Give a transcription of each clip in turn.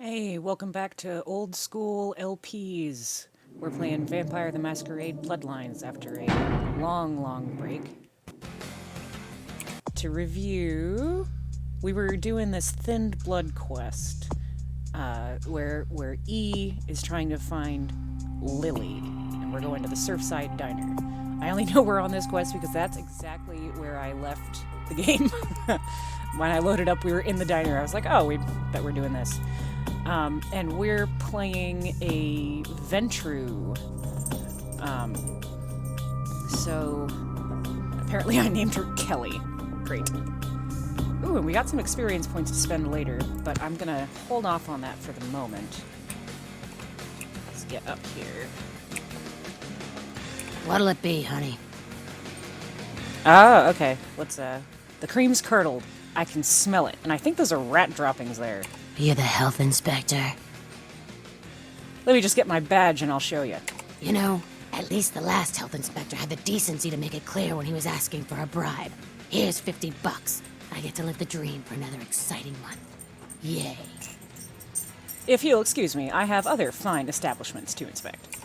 Hey, welcome back to Old School LPs. We're playing Vampire the Masquerade Bloodlines after a long, long break. To review, we were doing this Thinned Blood quest, where E is trying to find Lily, and we're going to the Surfside Diner. I only know we're on this quest because that's exactly where I left the game. When I loaded up, we were in the diner. I was like, oh, bet we're doing this. And we're playing a Ventru. So apparently I named her Kelly. Great. Ooh, and we got some experience points to spend later, but I'm gonna hold off on that for the moment. Let's get up here. What'll it be, honey? Oh, okay. The cream's curdled. I can smell it, and I think those are rat droppings there. You're the health inspector. Let me just get my badge and I'll show you. You know, at least the last health inspector had the decency to make it clear when he was asking for a bribe. Here's $50. I get to live the dream for another exciting month. Yay. If you'll excuse me, I have other fine establishments to inspect.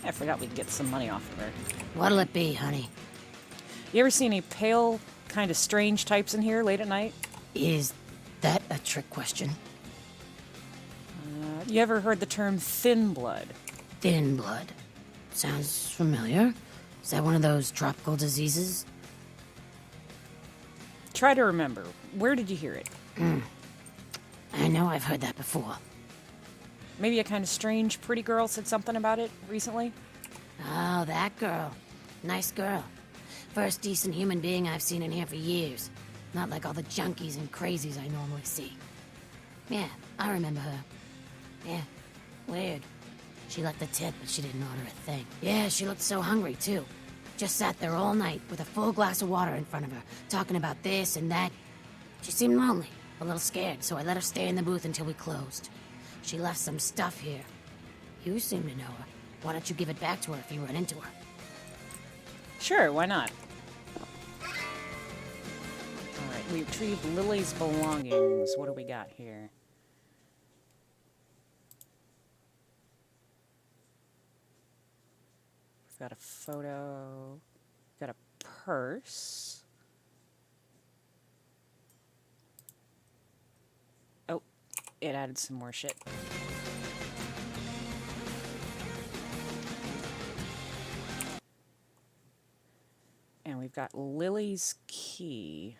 I forgot we'd get some money off of her. What'll it be, honey? You ever see any pale, kind of strange types in here late at night? Is that a trick question? You ever heard the term thin blood? Thin blood. Sounds familiar. Is that one of those tropical diseases? Try to remember. Where did you hear it? I know I've heard that before. Maybe a kind of strange, pretty girl said something about it recently? Oh, that girl. Nice girl. First decent human being I've seen in here for years. Not like all the junkies and crazies I normally see. Yeah, I remember her. Yeah, weird. She left a tip, but she didn't order a thing. Yeah, she looked so hungry, too. Just sat there all night with a full glass of water in front of her, talking about this and that. She seemed lonely, a little scared, so I let her stay in the booth until we closed. She left some stuff here. You seem to know her. Why don't you give it back to her if you run into her? Sure, why not? Alright, we retrieved Lily's belongings. What do we got here? We've got a photo. We've got a purse. Oh, it added some more shit. And we've got Lily's key.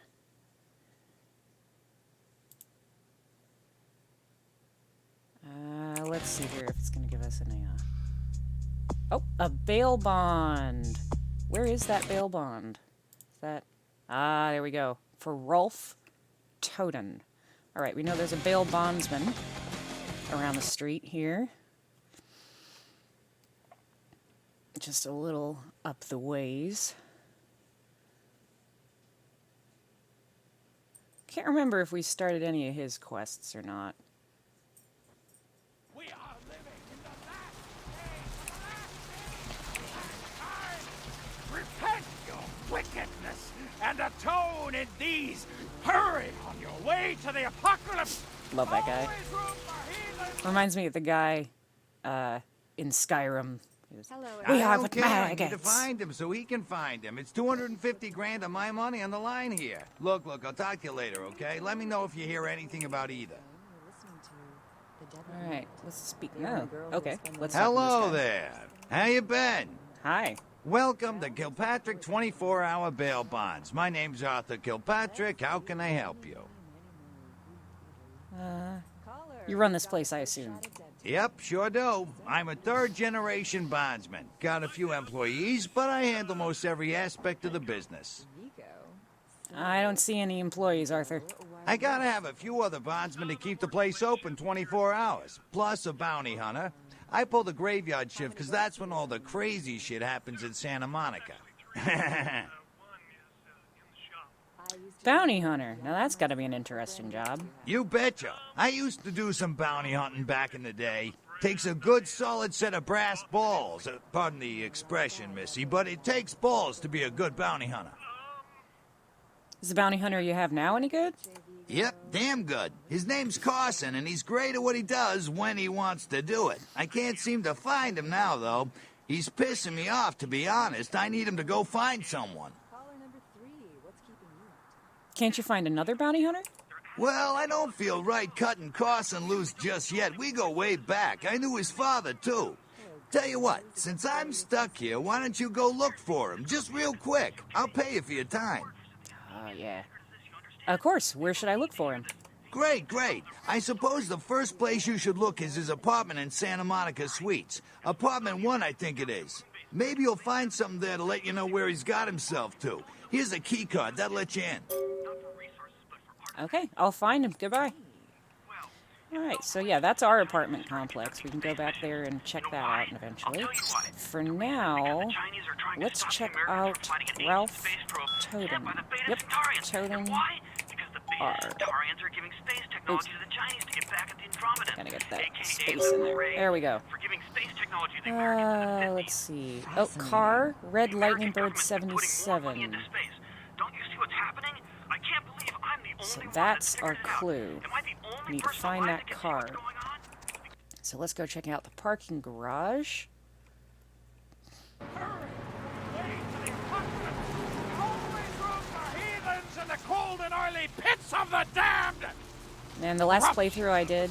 Let's see here if it's going to give us any... Oh, a bail bond. Where is that bail bond? Is that... Ah, there we go. For Rolf Toden. All right, we know there's a bail bondsman around the street here. Just a little up the ways. Can't remember if we started any of his quests or not. We are living in the last days of time. Repent your wickedness and atone in these. Hurry on your way to the apocalypse. Love that guy. Always room for heathens. Reminds me of the guy in Skyrim. Hello, We everyone. are with I need to maggots. find him so he can find him. It's 250 grand of my money on the line here. Look, I'll talk to you later, okay? Let me know if you hear anything about either. All right, let's speak. No, okay. Let's talk to Hello this guy. there. How you been? Hi. Welcome to Kilpatrick 24-hour bail bonds. My name's Arthur Kilpatrick. How can I help you? You run this place, I assume. Yep, sure do. I'm a third-generation bondsman. Got a few employees, but I handle most every aspect of the business. I don't see any employees, Arthur. I gotta have a few other bondsmen to keep the place open 24 hours, plus a bounty hunter. I pull the graveyard shift because that's when all the crazy shit happens in Santa Monica. Bounty hunter. Now that's got to be an interesting job. You betcha. I used to do some bounty hunting back in the day. Takes a good solid set of brass balls. Pardon the expression, Missy, but it takes balls to be a good bounty hunter. Is the bounty hunter you have now any good? Yep, damn good. His name's Carson, and he's great at what he does when he wants to do it. I can't seem to find him now, though. He's pissing me off, to be honest. I need him to go find someone. Can't you find another bounty hunter? Well, I don't feel right cutting Carson loose just yet. We go way back. I knew his father, too. Tell you what, since I'm stuck here, why don't you go look for him? Just real quick. I'll pay you for your time. Oh, yeah. Of course. Where should I look for him? Great, great. I suppose the first place you should look is his apartment in Santa Monica Suites. Apartment 1, I think it is. Maybe you'll find something there to let you know where he's got himself to. Here's a key card. That'll let you in. Okay, I'll find him. Goodbye. Alright, so yeah, that's our apartment complex. We can go back there and check that out eventually. For now, let's check out Ralph Totem. Yep, Totem R. Oops. Gotta get that space in there. There we go. Let's see. Oh, car, Red Lightning Bird 77. So that's our clue. We need to find that car. So let's go check out the parking garage. And the cold and oily pits of the damned! And the last playthrough I did,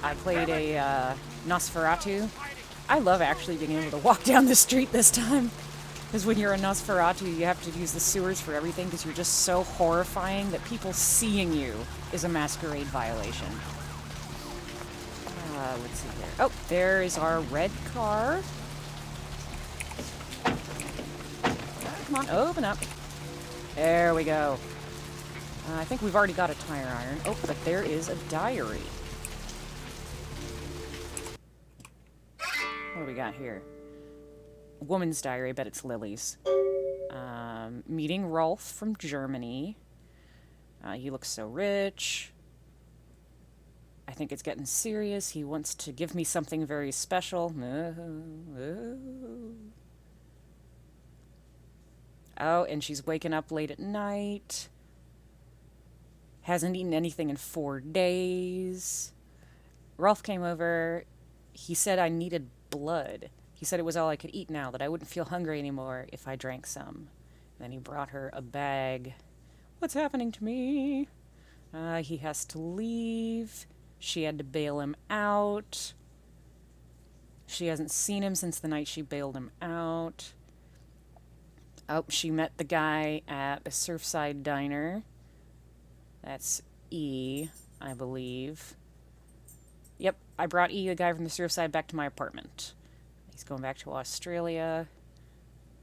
I played a Nosferatu. I love actually being able to walk down the street this time. Because when you're a Nosferatu, you have to use the sewers for everything because you're just so horrifying that people seeing you is a masquerade violation. Let's see here. Oh, there is our red car. Come on, open up. There we go. I think we've already got a tire iron. Oh, but there is a diary. What do we got here? Woman's diary, I bet it's Lily's. Meeting Rolf from Germany. He looks so rich. I think it's getting serious. He wants to give me something very special. Oh, and she's waking up late at night. Hasn't eaten anything in 4 days. Rolf came over. He said I needed blood. He said it was all I could eat now, that I wouldn't feel hungry anymore if I drank some. Then he brought her a bag. What's happening to me? He has to leave. She had to bail him out. She hasn't seen him since the night she bailed him out. Oh, she met the guy at the Surfside Diner. That's E, I believe. Yep, I brought E, the guy from the Surfside, back to my apartment. He's going back to Australia,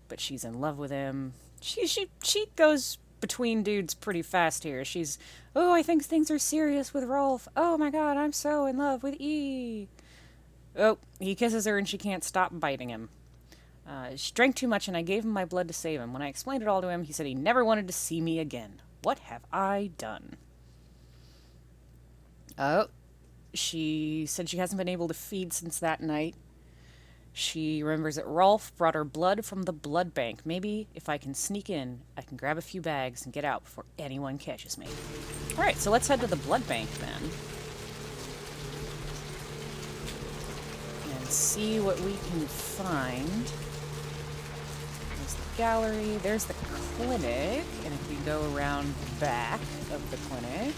but she's in love with him. She goes between dudes pretty fast here. She's, oh, I think things are serious with Rolf. Oh my god, I'm so in love with E. Oh, he kisses her and she can't stop biting him. She drank too much and I gave him my blood to save him. When I explained it all to him, he said he never wanted to see me again. What have I done? Oh, she said she hasn't been able to feed since that night. She remembers that Rolf brought her blood from the blood bank. Maybe if I can sneak in, I can grab a few bags and get out before anyone catches me. Alright, so let's head to the blood bank then. And see what we can find. There's the gallery, there's the clinic, and if we go around the back of the clinic...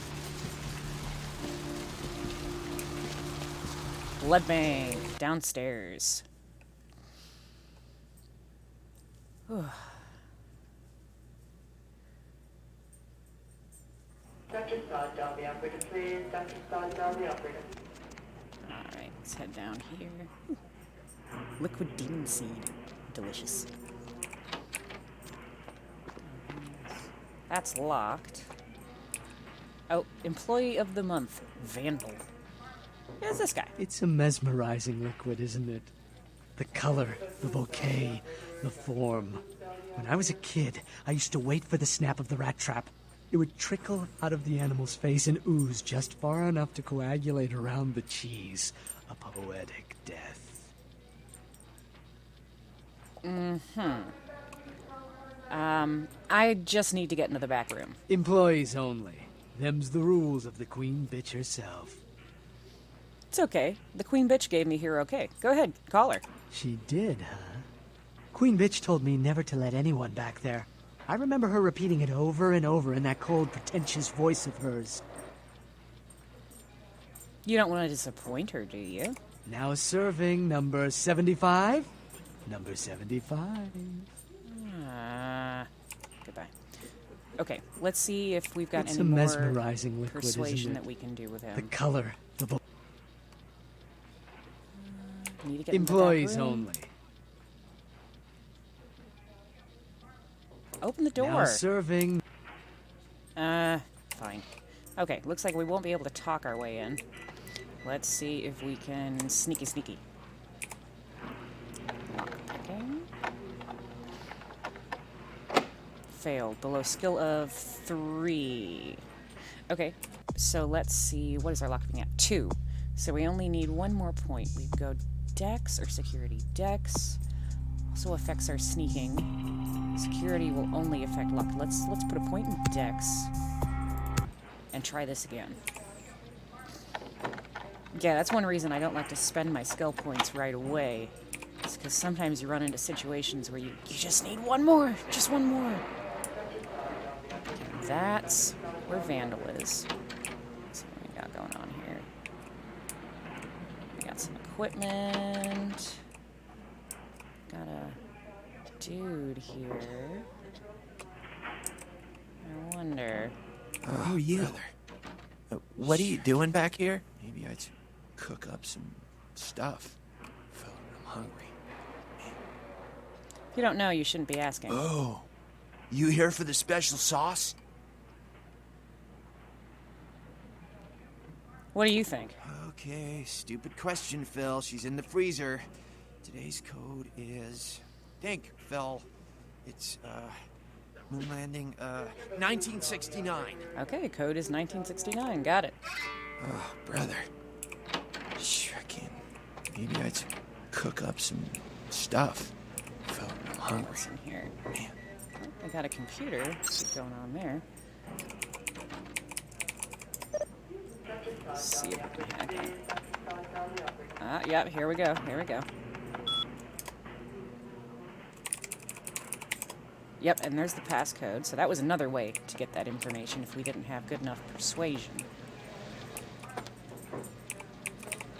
Blood bank, downstairs. Dr. Sod, dial the operator, please. Dr. Sod, dial the operator. Alright, let's head down here. Ooh. Liquid demon seed. Delicious. That's locked. Oh, employee of the month. Vandal. Who's this guy? It's a mesmerizing liquid, isn't it? The color, the bouquet, the form. When I was a kid, I used to wait for the snap of the rat trap. It would trickle out of the animal's face and ooze just far enough to coagulate around the cheese. A poetic death. I just need to get into the back room. Employees only. Them's the rules of the queen bitch herself. It's okay. The queen bitch gave me here okay. Go ahead, call her. She did, huh? Queen bitch told me never to let anyone back there. I remember her repeating it over and over in that cold, pretentious voice of hers. You don't want to disappoint her, do you? Now serving number 75. Number 75. Goodbye. Okay, let's see if we've got It's any a more mesmerizing liquid, persuasion isn't it? that we can do with him. The color, the Need to get in the back employees room. only. Open the door. Now serving. Fine. Okay, looks like we won't be able to talk our way in. Let's see if we can sneaky. Lockpicking. Failed. Below skill of 3. Okay, so let's see. What is our lockpicking at? 2. So we only need one more point. We go Dex or security. Dex also affects our sneaking. Security will only affect luck. Let's put a point in Dex and try this again. Yeah, that's one reason I don't like to spend my skill points right away. It's because sometimes you run into situations where you just need one more. Just one more. Okay, that's where Vandal is. Let's see what we got going on here. We got some equipment. Got a dude here. I wonder. Who are you? Brother. What are you doing back here? Maybe I'd cook up some stuff. Felt I'm hungry. If you don't know, you shouldn't be asking. Oh, you here for the special sauce? What do you think? Okay, stupid question, Phil. She's in the freezer. Today's code is... Think, Phil. It's, moon landing, 1969. Okay, code is 1969. Got it. Oh, brother. Shrieking. Maybe I'd cook up some stuff. Felt I'm hungry. What's in here? Man. I got a computer. Let's see what's going on there. Let's see if I can hack it. Yep, here we go. Here we go. Yep, and there's the passcode. So that was another way to get that information if we didn't have good enough persuasion.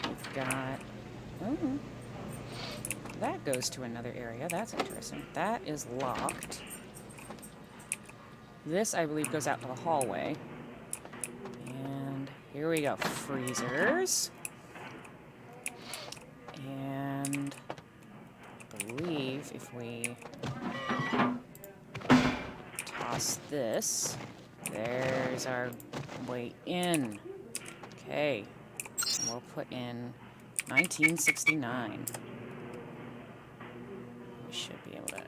We've got... Oh, that goes to another area. That's interesting. That is locked. This, I believe, goes out to the hallway. And here we go. Freezers. And I believe if we toss this, there's our way in. Okay. And we'll put in 1969. We should be able to,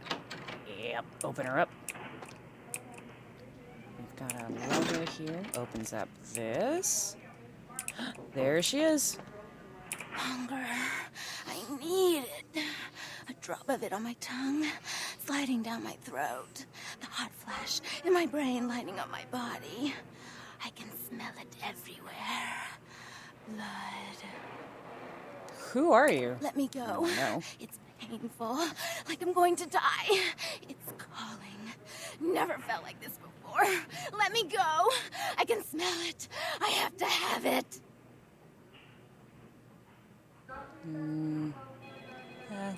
yep, open her up. We've got our logo here. Opens up this. There she is. Hunger. I need it. A drop of it on my tongue, sliding down my throat. The hot flash in my brain lighting up my body. I can smell it everywhere. Blood. Who are you? Let me go. Oh, no. It's painful, like I'm going to die. It's calling. Never felt like this before. Let me go. I can smell it. I have to have it.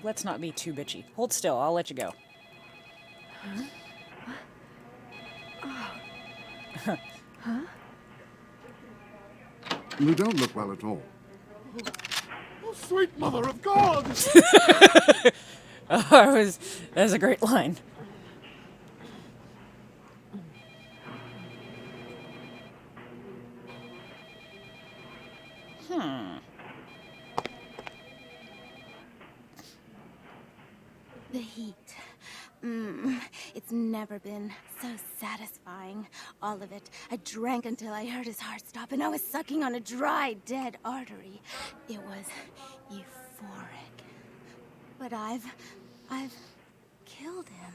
Let's not be too bitchy. Hold still. I'll let you go. You don't look well at all. Oh, sweet mother of God! Oh, that was a great line. The heat. It's never been so satisfying. All of it. I drank until I heard his heart stop, and I was sucking on a dry, dead artery. It was euphoric. But I've killed him.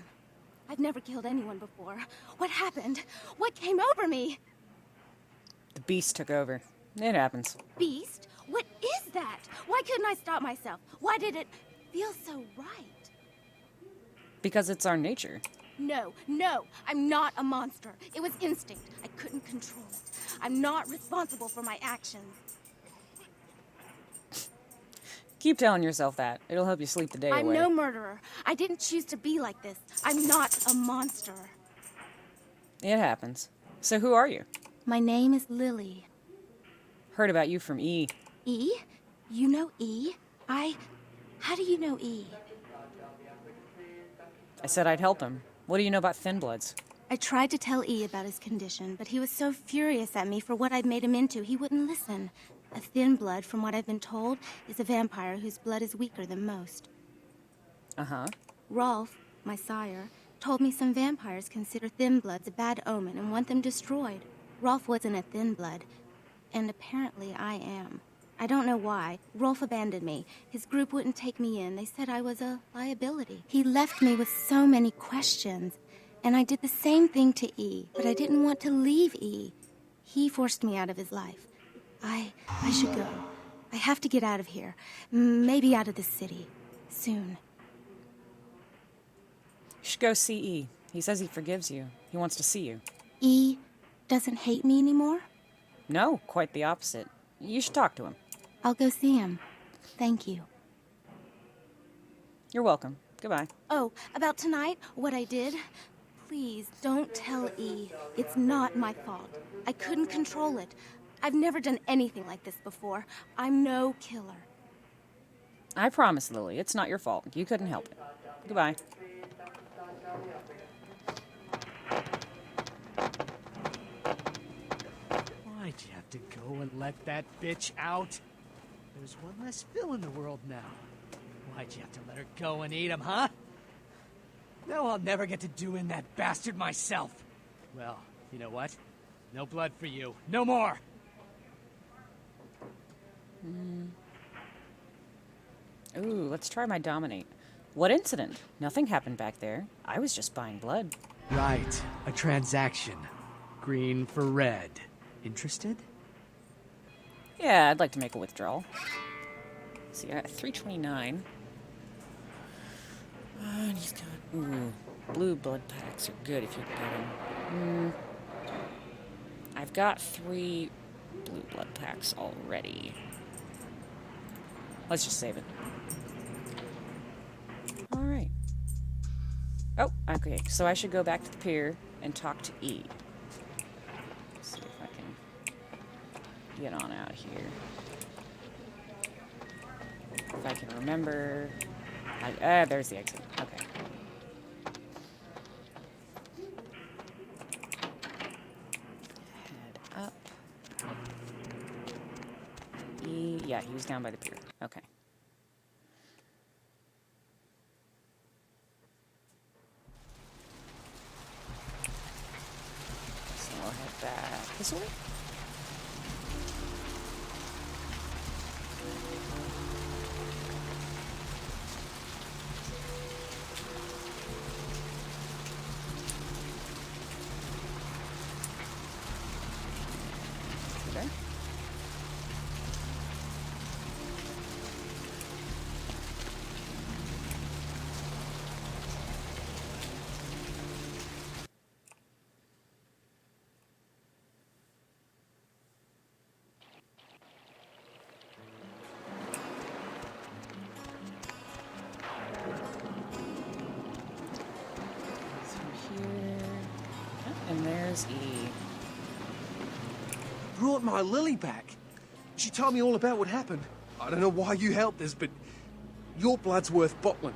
I've never killed anyone before. What happened? What came over me? The beast took over. It happens. Beast? What is that? Why couldn't I stop myself? Why did it feel so right? Because it's our nature. No, I'm not a monster. It was instinct. I couldn't control it. I'm not responsible for my actions. Keep telling yourself that. It'll help you sleep the day away. I'm no murderer. I didn't choose to be like this. I'm not a monster. It happens. So who are you? My name is Lily. Heard about you from E. E? You know E? How do you know E? I said I'd help him. What do you know about Thin Bloods? I tried to tell E about his condition, but he was so furious at me for what I'd made him into, he wouldn't listen. A thin blood, from what I've been told, is a vampire whose blood is weaker than most. Uh-huh. Rolf, my sire, told me some vampires consider thin bloods a bad omen and want them destroyed. Rolf wasn't a thin blood, and apparently I am. I don't know why. Rolf abandoned me. His group wouldn't take me in. They said I was a liability. He left me with so many questions, and I did the same thing to E, but I didn't want to leave E. He forced me out of his life. I should go. I have to get out of here. Maybe out of the city. Soon. You should go see E. He says he forgives you. He wants to see you. E doesn't hate me anymore? No, quite the opposite. You should talk to him. I'll go see him. Thank you. You're welcome. Goodbye. Oh, about tonight, what I did? Please, don't tell E. It's not my fault. I couldn't control it. I've never done anything like this before. I'm no killer. I promise, Lily, it's not your fault. You couldn't help it. Goodbye. Why'd you have to go and let that bitch out? There's one less Phil in the world now. Why'd you have to let her go and eat him, huh? Now I'll never get to do in that bastard myself. Well, you know what? No blood for you. No more! Ooh, let's try my dominate. What incident? Nothing happened back there. I was just buying blood. Right. A transaction. Green for red. Interested? Yeah, I'd like to make a withdrawal. Let's see, I got 329. And he's got... Ooh, blue blood packs are good if you can get them. I've got 3 blue blood packs already. Let's just save it. Alright. Oh, okay. So I should go back to the pier and talk to E. Let's see if I can get on out here. If I can remember... there's the exit. Okay. Head up. E... Yeah, he was down by the pier. Okay. So we'll head back this way. Okay. And there's E. Brought my Lily back. She told me all about what happened. I don't know why you helped us, but your blood's worth bottling.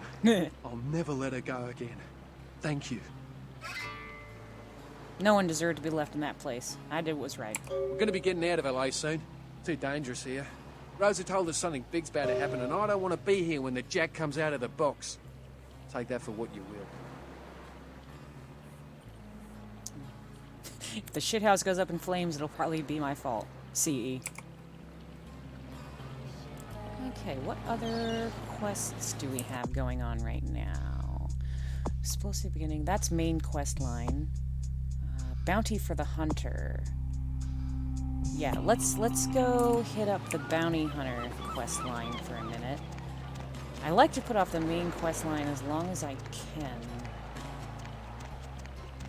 I'll never let her go again. Thank you. No one deserved to be left in that place. I did what was right. We're gonna be getting out of LA soon. Too dangerous here. Rosa told us something big's about to happen, and I don't want to be here when the jack comes out of the box. Take that for what you will. If the shithouse goes up in flames, it'll probably be my fault. CE. Okay, what other quests do we have going on right now? Explosive beginning. That's main quest line. Bounty for the hunter. Yeah, let's go hit up the bounty hunter quest line for a minute. I like to put off the main quest line as long as I can.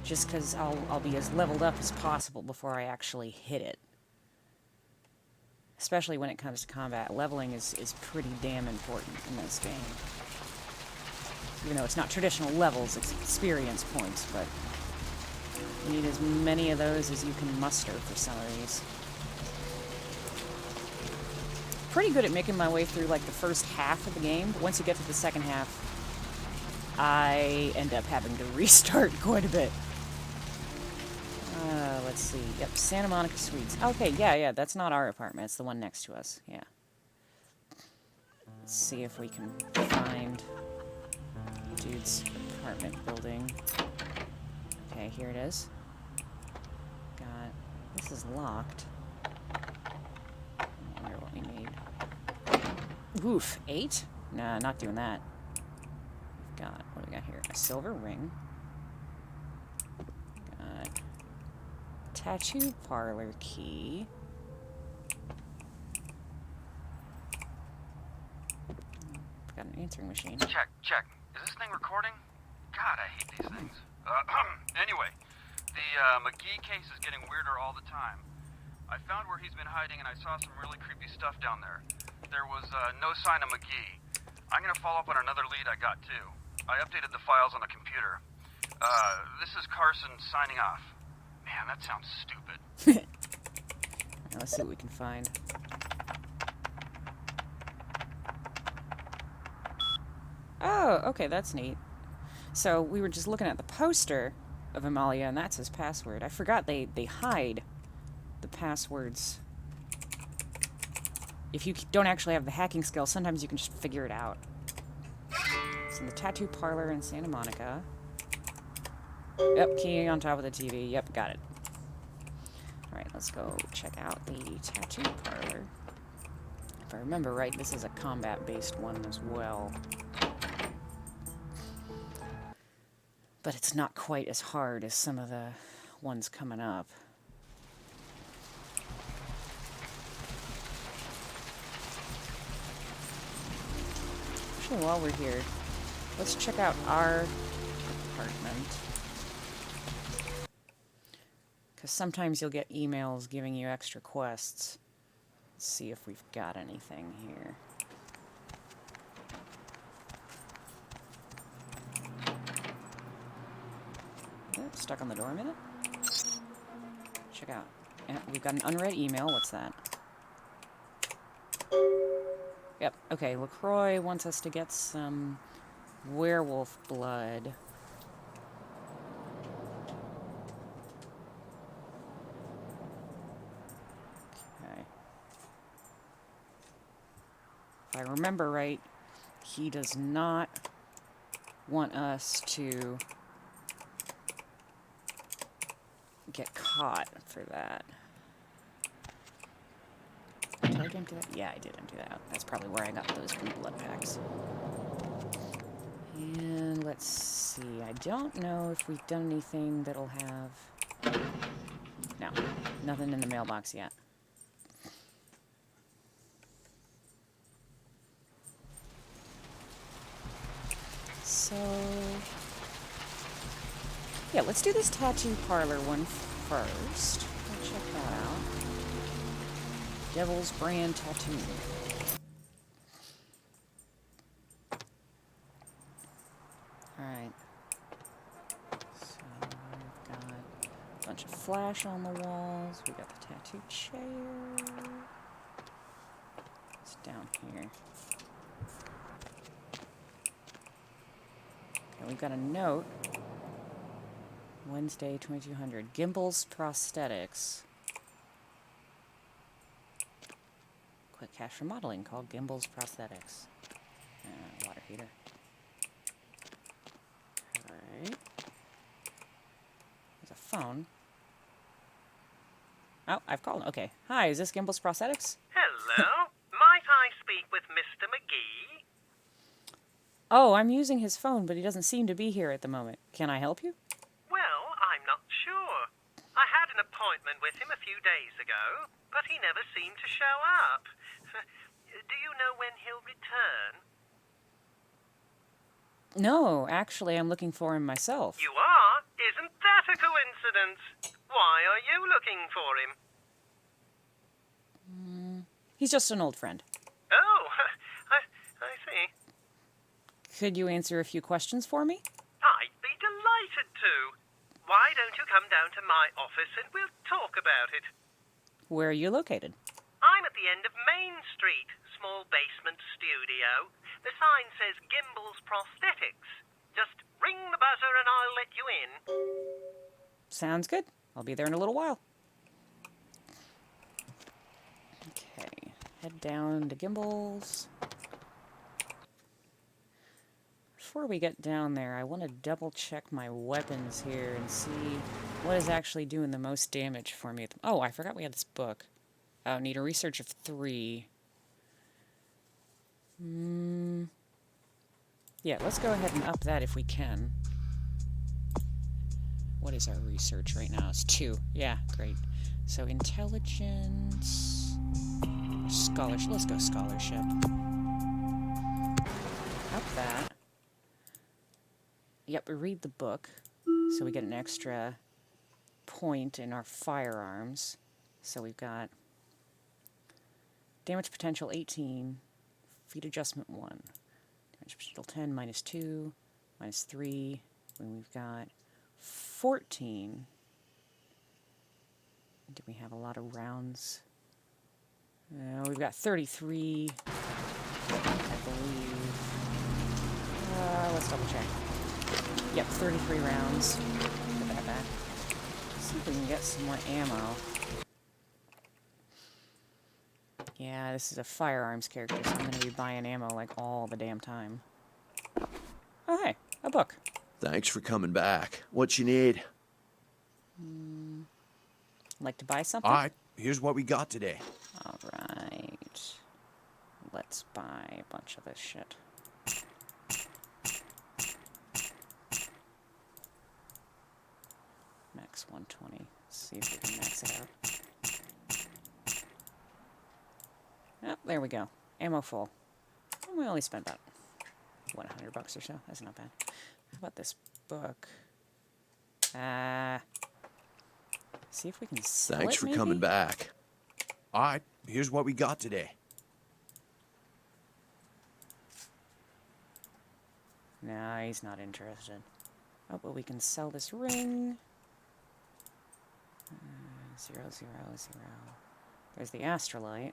Just because I'll be as leveled up as possible before I actually hit it. Especially when it comes to combat. Leveling is pretty damn important in this game. Even though it's not traditional levels, it's experience points, but you need as many of those as you can muster for some of these. Pretty good at making my way through like the first half of the game, but once you get to the second half, I end up having to restart quite a bit. Let's see. Yep, Santa Monica Suites. Okay, yeah, that's not our apartment. It's the one next to us. Yeah. Let's see if we can find dude's apartment building. Okay, here it is. This is locked. I wonder what we need. Oof, 8? Nah, not doing that. What do we got here? A silver ring. Got tattoo parlor key. Got an answering machine. Check. Is this thing recording? God, I hate these things. Anyway, the McGee case is getting weirder all the time. I found where he's been hiding and I saw some really creepy stuff down there. There was no sign of McGee. I'm gonna follow up on another lead I got too. I updated the files on the computer. This is Carson signing off. Man, that sounds stupid. Now let's see what we can find. Oh, okay, that's neat. So we were just looking at the poster of Amalia, and that's his password. I forgot they hide the passwords. If you don't actually have the hacking skill, sometimes you can just figure it out. It's in the tattoo parlor in Santa Monica. Yep, key on top of the TV. Yep, got it. Alright, let's go check out the tattoo parlor. If I remember right, this is a combat-based one as well. But it's not quite as hard as some of the ones coming up. Actually, while we're here, let's check out our apartment. Because sometimes you'll get emails giving you extra quests. Let's see if we've got anything here. Stuck on the door a minute? Check out. Yeah, we've got an unread email. What's that? Yep. Okay, LaCroix wants us to get some werewolf blood. Okay. If I remember right, he does not want us to get caught for that. Did I empty that? Yeah, I did empty that out. That's probably where I got those from blood packs. And let's see. I don't know if we've done anything that'll have... No, nothing in the mailbox yet. So... yeah, let's do this tattoo parlor one first. Let's check that out. Devil's Brand Tattoo. Alright. So we've got a bunch of flash on the walls. We got the tattoo chair. It's down here. Okay, we've got a note. Wednesday, 2200. Gimbals Prosthetics. Quick cash remodeling called Gimbals Prosthetics. Water heater. Alright. There's a phone. Oh, I've called. Okay. Hi, is this Gimbals Prosthetics? Hello. Might I speak with Mr. McGee? Oh, I'm using his phone, but he doesn't seem to be here at the moment. Can I help you? Well, I'm not sure. I had an appointment with him a few days ago, but he never seemed to show up. Do you know when he'll return? No, actually, I'm looking for him myself. You are? Isn't that a coincidence? Why are you looking for him? He's just an old friend. Oh, I see. Could you answer a few questions for me? I'd be delighted to. Why don't you come down to my office and we'll talk about it? Where are you located? I'm at the end of Main Street, small basement studio. The sign says Gimbel's Prosthetics. Just ring the buzzer and I'll let you in. Sounds good. I'll be there in a little while. Okay, head down to Gimbel's. Before we get down there, I want to double check my weapons here and see what is actually doing the most damage for me. Oh, I forgot we had this book. Oh, need a research of 3. Yeah, let's go ahead and up that if we can. What is our research right now? It's 2. Yeah, great. So intelligence, scholarship. Let's go scholarship. Up that. Yep, we read the book, so we get an extra point in our firearms. So we've got damage potential 18, feet adjustment 1, damage potential 10, -2, -3, and we've got 14. Do we have a lot of rounds? We've got 33, I believe. Let's double check. Yep, 33 rounds. Put that back. See if we can get some more ammo. Yeah, this is a firearms character, so I'm going to be buying ammo like all the damn time. Oh, hey, a book. Thanks for coming back. What you need? Like to buy something? All right, here's what we got today. All right. Let's buy a bunch of this shit. Max 120. Let's see if we can max it out. Oh, there we go. Ammo full. And we only spent about, what, $100 or so? That's not bad. How about this book? See if we can sell Thanks it, for maybe? coming back. All right, here's what we got today. No, he's not interested. Oh, but we can sell this ring. 0, 0, 0. There's the astrolite.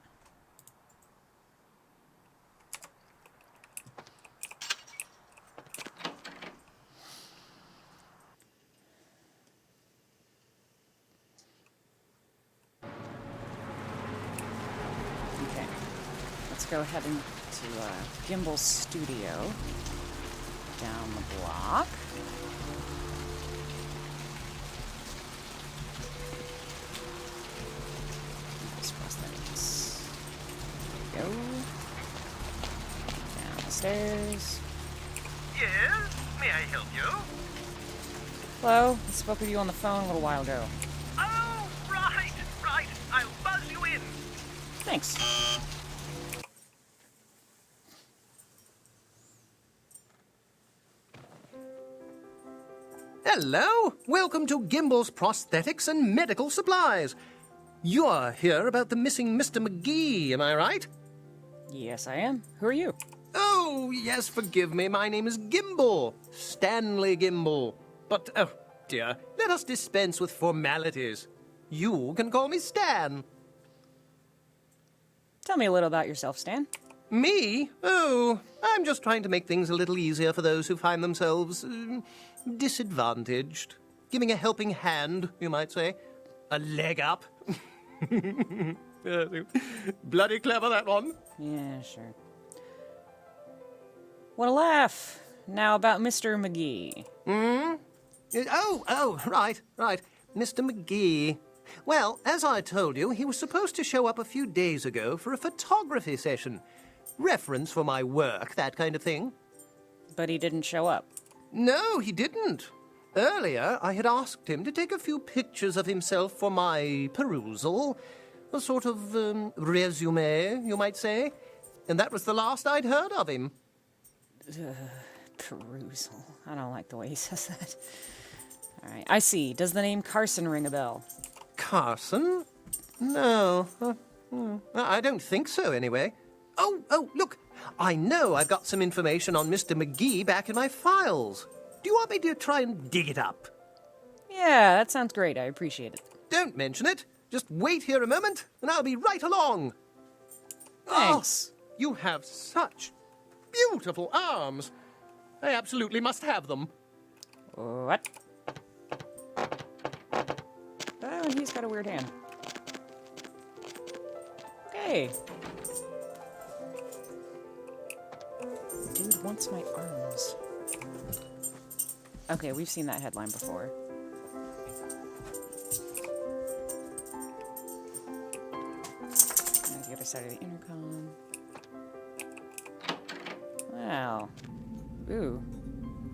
Okay, let's go ahead into Gimbel's studio. Down the block. Prosthetics. There we go. Down the stairs. Yes? May I help you? Hello, I spoke with you on the phone a little while ago. Oh, right. I'll buzz you in. Thanks. Hello! Welcome to Gimbel's Prosthetics and Medical Supplies. You're here about the missing Mr. McGee, am I right? Yes, I am. Who are you? Oh, yes, forgive me. My name is Gimbel. Stanley Gimbel. But, oh, dear, let us dispense with formalities. You can call me Stan. Tell me a little about yourself, Stan. Me? Oh, I'm just trying to make things a little easier for those who find themselves disadvantaged. Giving a helping hand, you might say. A leg up. Bloody clever, that one. Yeah, sure. What a laugh. Now about Mr. McGee. Oh, right. Mr. McGee. Well, as I told you, he was supposed to show up a few days ago for a photography session. Reference for my work, that kind of thing. But he didn't show up. No, he didn't. Earlier, I had asked him to take a few pictures of himself for my perusal. A sort of resume, you might say. And that was the last I'd heard of him. Perusal. I don't like the way he says that. All right, I see. Does the name Carson ring a bell? Carson? No. I don't think so, anyway. Oh, look. I know I've got some information on Mr. McGee back in my files. Do you want me to try and dig it up? Yeah, that sounds great. I appreciate it. Don't mention it. Just wait here a moment, and I'll be right along. Thanks. Oh, you have such beautiful arms. I absolutely must have them. What? Oh, and he's got a weird hand. Okay. Dude wants my arms. Okay, we've seen that headline before. There's the other side of the intercom. Wow. Ooh.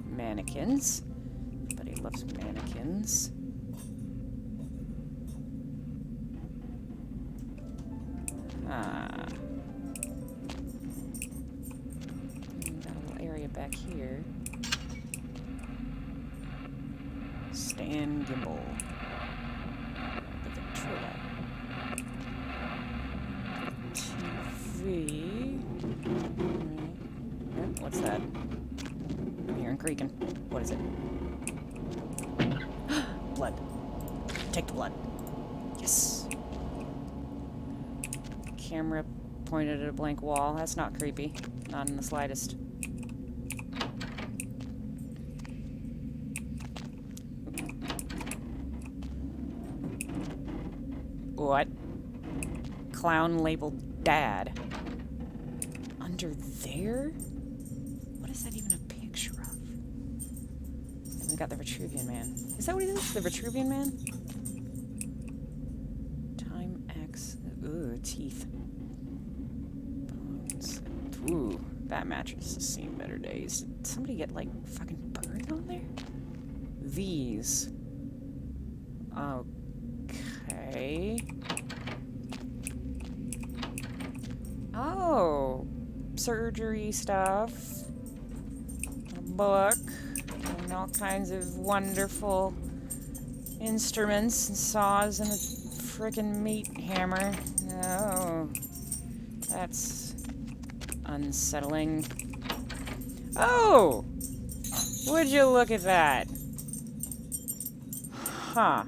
Mannequins. Everybody loves mannequins. Ah. Got a little area back here. Stan Gimbal. The Victrola. TV. Alright. What's that? I'm hearing creaking. What is it? Blood. Take the blood. Yes. Camera pointed at a blank wall. That's not creepy. Not in the slightest. What? Clown labeled Dad. Under there? What is that even a picture of? And we got the Vitruvian Man. Is that what it is? The Vitruvian Man? Time X. Ooh, teeth. Bones. Ooh, that mattress has seen better days. Did somebody get, like, fucking burned on there? These. Okay. Oh. Surgery stuff. A book. And all kinds of wonderful instruments and saws and a frickin' meat hammer. Oh. That's unsettling. Oh! Would you look at that? Huh.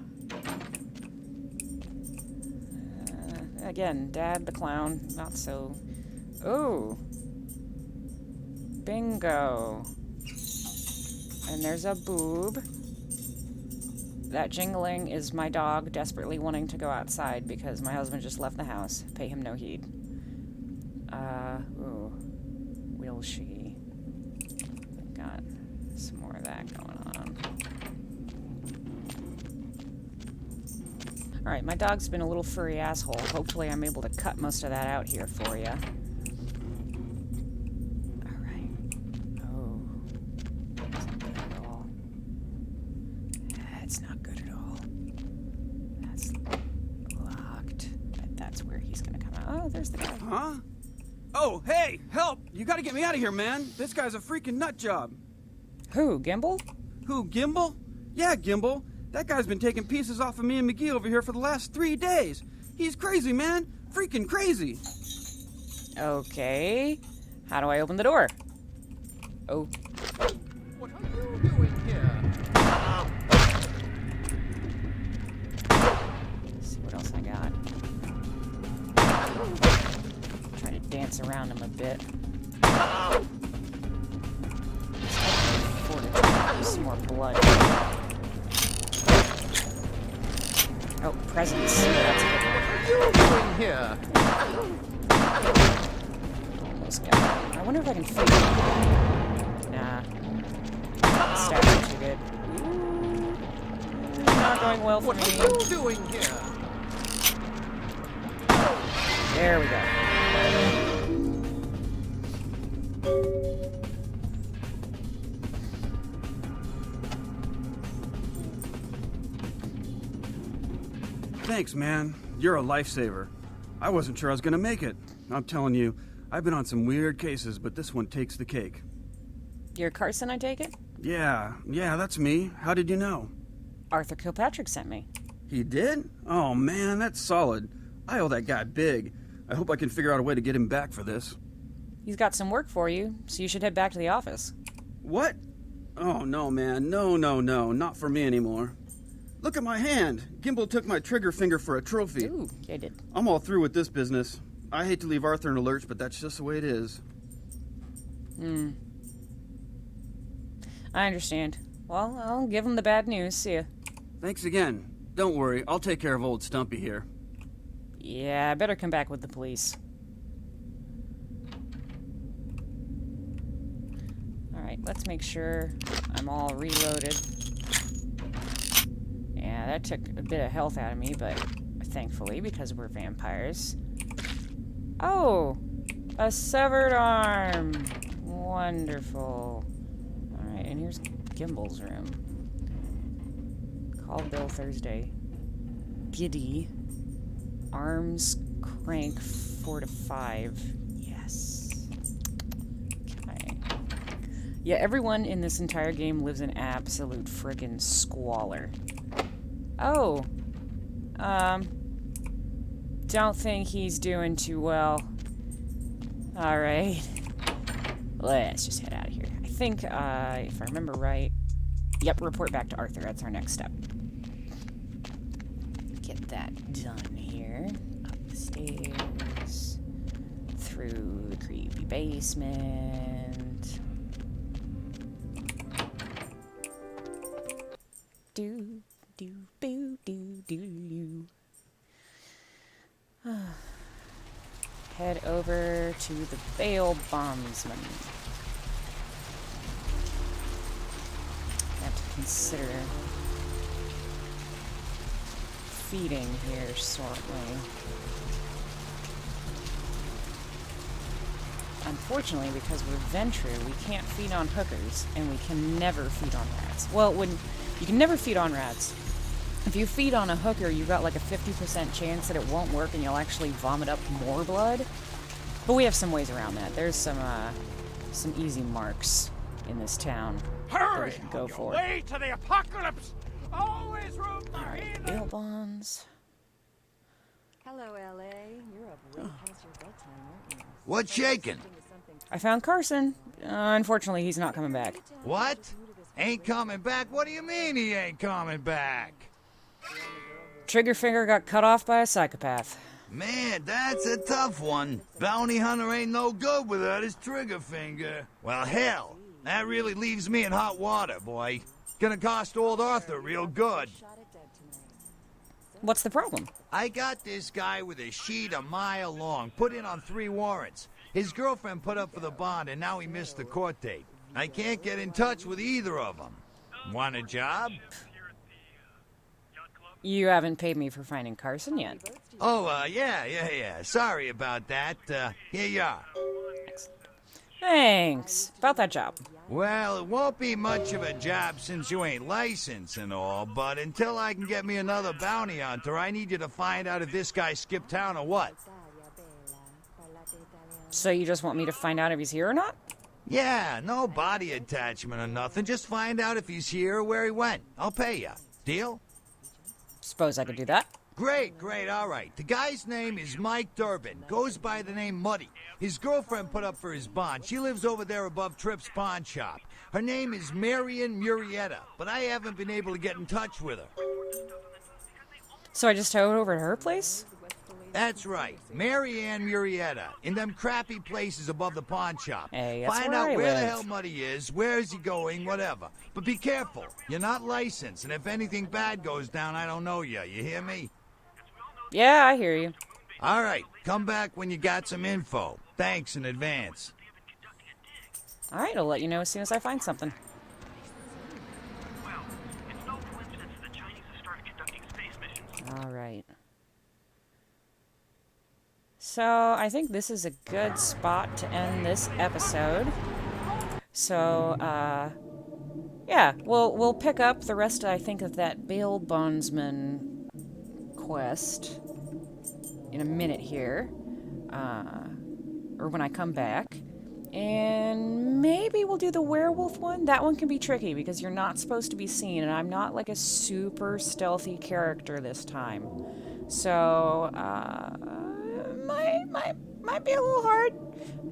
Again, Dad the clown. Not so... Oh. Bingo. And there's a boob. That jingling is my dog desperately wanting to go outside because my husband just left the house. Pay him no heed. Ooh. Will she? Got some more of that going on. Alright, my dog's been a little furry asshole. Hopefully I'm able to cut most of that out here for you. Alright. Oh. That's not good at all. That's not good at all. That's locked. That's where he's gonna come out. Oh, there's the guy. Huh? Oh, hey! Help! You gotta get me out of here, man! This guy's a freaking nut job! Who, Gimbal? Who, Gimbal? Yeah, Gimbal. That guy's been taking pieces off of me and McGee over here for the last 3 days. He's crazy, man. Freaking crazy. Okay. How do I open the door? Oh. What are you doing here? Let's see what else I got. Try to dance around him a bit. Some more blood. Oh, presents. That's a good one. What are you doing here? Almost got it. I wonder if I can fake it. Nah. Stats are too good. Ooh. Not going well for me. What are you doing here? There we go. Thanks, man. You're a lifesaver. I wasn't sure I was gonna make it. I'm telling you, I've been on some weird cases, but this one takes the cake. You're Carson, I take it? Yeah, that's me. How did you know? Arthur Kilpatrick sent me. He did? Oh man, that's solid. I owe that guy big. I hope I can figure out a way to get him back for this. He's got some work for you, so you should head back to the office. What? Oh no, man. No, not for me anymore. Look at my hand. Gimbal took my trigger finger for a trophy. Ooh, I did. I'm all through with this business. I hate to leave Arthur in a lurch, but that's just the way it is. I understand. Well, I'll give him the bad news. See ya. Thanks again. Don't worry, I'll take care of old Stumpy here. Yeah, I better come back with the police. Alright, let's make sure I'm all reloaded. Yeah, that took a bit of health out of me, but thankfully, because we're vampires. Oh! A severed arm! Wonderful. Alright, and here's Gimbal's room. Call Bill Thursday. Giddy. Arms crank 4 to 5. Yes. Okay. Yeah, everyone in this entire game lives in absolute frickin' squalor. Oh. Don't think he's doing too well. Alright. Let's just head out of here. I think, if I remember right... Yep, report back to Arthur. That's our next step. Get that done here. Up the stairs. Through the creepy basement. Do, do, boo, do, do. Head over to the bail bondsman. I have to consider feeding here shortly. Unfortunately, because we're Ventru, we can't feed on hookers, and we can never feed on rats. Well, you can never feed on rats. If you feed on a hooker, you've got like a 50% chance that it won't work and you'll actually vomit up more blood. But we have some ways around that. There's some easy marks in this town that we can go for. Way to the apocalypse! Always room for Alright, bail bonds. Hello, LA. You're up way past your bedtime, aren't you? What's shaking? I found Carson. Unfortunately, he's not coming back. What? Ain't coming back? What do you mean he ain't coming back? Trigger finger got cut off by a psychopath. Man, that's a tough one. Bounty hunter ain't no good without his trigger finger. Well, hell, that really leaves me in hot water, boy. Gonna cost old Arthur real good. What's the problem? I got this guy with a sheet a mile long, put in on 3 warrants. His girlfriend put up for the bond, and now he missed the court date. I can't get in touch with either of them. Want a job? You haven't paid me for finding Carson yet. Oh, yeah. Sorry about that. Here you are. Thanks. About that job. Well, it won't be much of a job since you ain't licensed and all, but until I can get me another bounty hunter, I need you to find out if this guy skipped town or what. So you just want me to find out if he's here or not? Yeah, no body attachment or nothing. Just find out if he's here or where he went. I'll pay you. Deal? Suppose I could do that. Great, all right. The guy's name is Mike Durbin. Goes by the name Muddy. His girlfriend put up for his bond. She lives over there above Tripp's pawn shop. Her name is Marian Murrieta, but I haven't been able to get in touch with her. So I just tow it over to her place? That's right. Marianne Murrieta, in them crappy places above the pawn shop. Hey, that's Find where out I where the live. hell Muddy is, where is he going, whatever. But be careful. You're not licensed, and if anything bad goes down, I don't know you. You hear me? Yeah, I hear you. All right. Come back when you got some info. Thanks in advance. All right, I'll let you know as soon as I find something. Well, it's no coincidence the Chinese have started conducting space missions. All right. So I think this is a good spot to end this episode. So, yeah, we'll pick up the rest, I think, of that bail bondsman quest in a minute here, or when I come back. And maybe we'll do the werewolf one. That one can be tricky because you're not supposed to be seen, and I'm not like a super stealthy character this time. So, might be a little hard.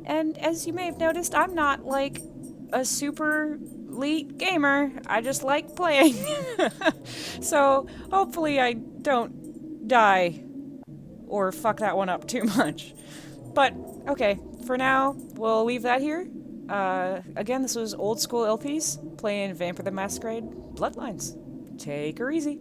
And as you may have noticed, I'm not like a super elite gamer. I just like playing. So hopefully I don't die or fuck that one up too much. But okay, for now, we'll leave that here. Again, this was Old School LPs playing Vampire the Masquerade Bloodlines. Take her easy.